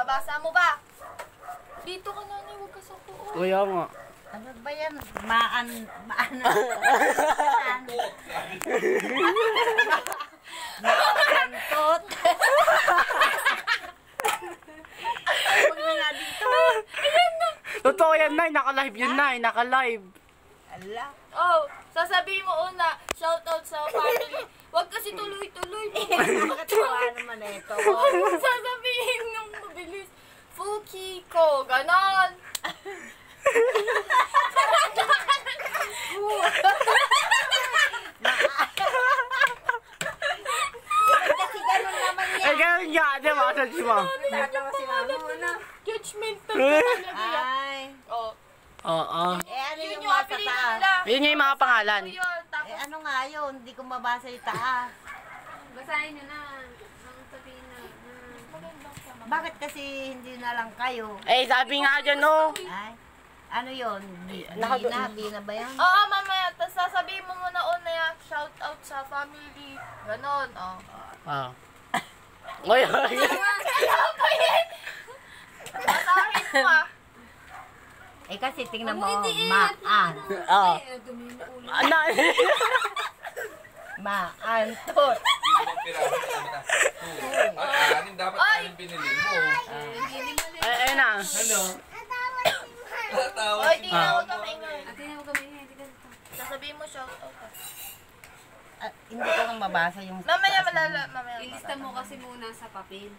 Mababasa mo ba? Dito ka nanay, huwag ka sa puo. Kuya nga. Ano ba yan? Maan. Maantot. Huwag na nga dito. Totoo yan, Nay. Naka-live yun, Nay. Naka-live. Ala. Oh, sasabihin mo una, shoutout sa family. Huwag kasi tuloy-tuloy. Nakakatawa naman ito. Sasabihin nung mabilis, Fuki ko, ganon. Kasi ganun naman yan. Eh, ganun nga. Di ba? Sa si Ma'am. Tatawa si mama mo na. Judgmental ka talaga yan. Ay. Oh, Oo. Eh ano yun yung yung mga apelido taas? nila. Yun yung mga pangalan. Ito yun, Eh tapos, ano nga yun? Hindi ko mabasa yung taas. Basahin nyo na. Ang sabihin na. magandang sama. Bakit kasi hindi na lang kayo? Eh, sabi nga dyan, no. Ay. Ano yun? Naka- Bina ba yan? Oo, mamaya, tapos sasabihin mo muna una, shoutout sa family. Ganon, oh. Wow. Oy, oy. Alam ko yun! Basahin mo ah. Eh kasi tingnan mo, Maan. maan. Oo. Ay, dumi mo ulo. Ano? Maantot. Anim dapat anim binili mo. Hindi mali. Ay, ayun na. Ano? Tatawa Oy, si tingnan mo mama. kami ngayon. Ate na mo kami ngayon. Hindi ganito. Sasabihin mo shoutout ah. Hindi ko lang mabasa yung... Mamaya malala, mamaya. Ilista mo kasi muna sa papel.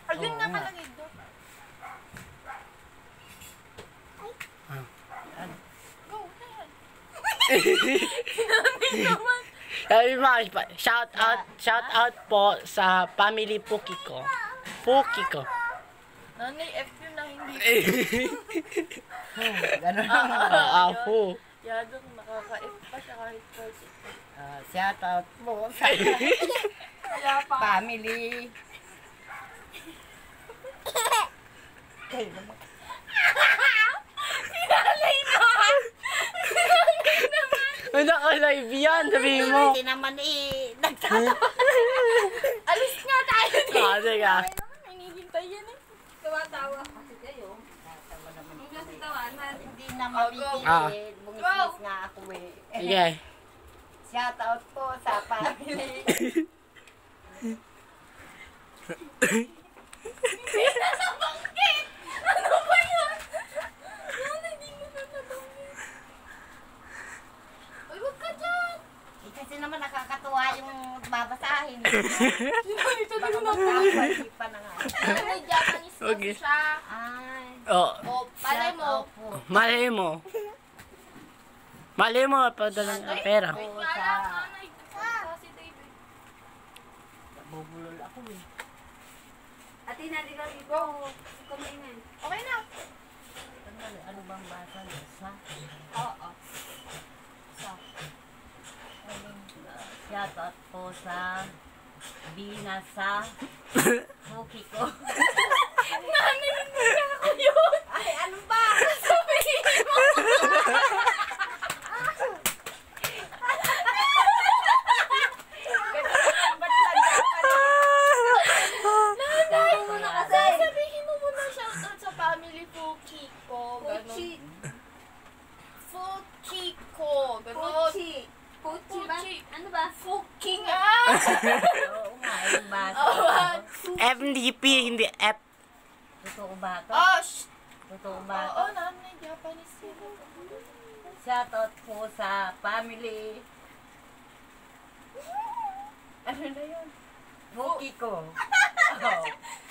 Ayun nga Oo nga. kalagay doon. Go, na yan. Sabi mo, shout out po sa family Puki ko. Puki ko. Nanay, F yun na hindi. Ganun lang. Fu. Yadong nakaka-F pa siya kahit first. Shout out po sa Kaya pa. family. Kayo naman. Sinalay naman! May naka-live yan, sabihin mo. Hindi naman nagtatawa. Alis nga tayo dito. Sige. Ay naman, hinihintay yan eh. Tawa-tawa kasi kayo. Huwag lang sa tawanan. Hindi na mapipili. Ah. Bungis nga ako eh. Sige. Shout out po sa family. Bakit? Ano ba yun? Nanay, hindi mo na nabanggit. Uy, wag ka dyan. Eh, kasi naman nakakatuwa yung babasahin. Dito Baka na magkakasipan na nga. Nanay, Japanese kasi Okay. siya. Ay. Oh, O, palay Shout mo. out po. malay mo. Malay mo, padala ng pera. Wait nga lang, nanay. Si David. Bubulol ako eh. Ate na, di ka dito. Kumaingan. Okay na. Sandali, ano bang basa niya? Sa? Oo. Shout out po sa binasa Muki ko. Nanay, hindi ako yun. Ay, ano ba? Sabihin mo. Nanay, mo na kasi. Sabihin mo muna shoutout sa family Fuki ko. Ganon. Puchi. Fuki ko. Ganon. Puchi. Puchi ba? Puchi. Ano ba? Fuki nga. Oo nga, yung basa. Oh, FDP, hindi F. Totoo ba ito? oh, Totoo ba ito? Oo, nanay, Japanese yun. Shout out po sa family. Ano na yun? Muki ko. Oh.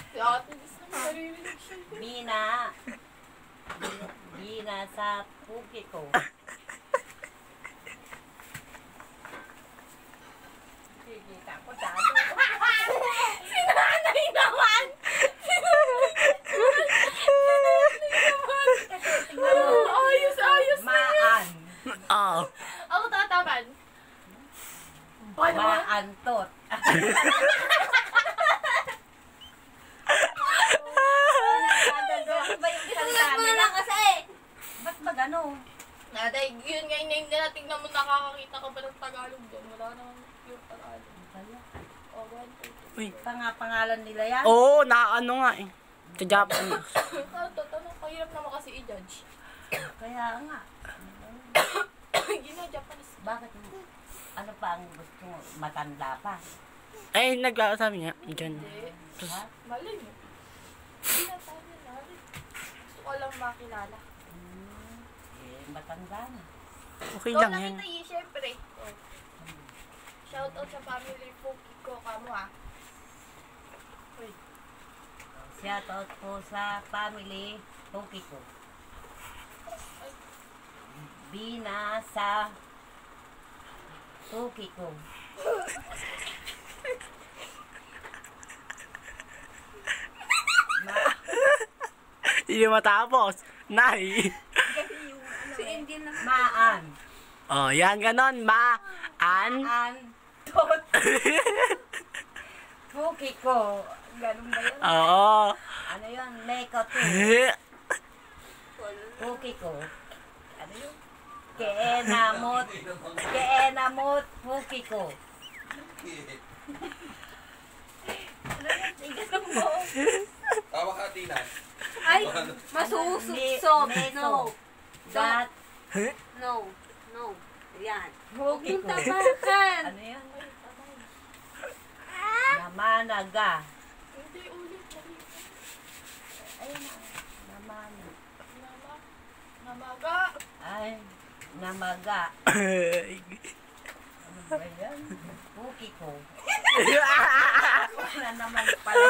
Si ate, gusto na maririnig siya. Bina sa Muki ko. Kikita ko sa ano. Si nanay naman! Ayos na yan. Maan. Oh. Ako tataman. Baka naman. Maantot. Ano ba yung salita Isulat mo nila? lang kasi. Ba't ba gano'n? Naday, yun nga yung name nila. Tignan mo, nakakakita ka ba ng Tagalog doon? Wala naman yung Tagalog. O, 1, 2, 3. Uy. Pangalan nila yan? Oo, ano nga eh. Sa Japanese. Tanong, kahirap naman kasi i-judge. Kaya nga. Gina-Japanese. Bakit ano pa ang gusto mo? Matanda pa. Ay, nagsasabi niya. Diyan. Hindi. Ha? Mali mo. Hindi na tayo nari. Gusto ko lang makilala. Matanda na. Okay So, lang yan. nakita yun, syempre. Oh. Shoutout sa family Poki ko, kamo ha. Uy. Shoutout po sa family Poki ko. Bina sa Poki ko. Hindi matapos. Nay. Si Indian na. Maan. Oh, yan ganon. An. Poki ko. Ganun ba yun? Oo. Ano yun? Meko to. Poki ko. Ano yun? Keenamot. Keenamot. Poki ko. Tawa ka, Tina. Ay, masusuksok. No. That. No. No. Yan. Poki Yung ko. tapakan. Ano yun? Namanaga. Hindi ulit. Mali. Ayun na. Namana. Namaga. Ay. Namaga. Ano ba yan? Poki ko. Wala naman pala.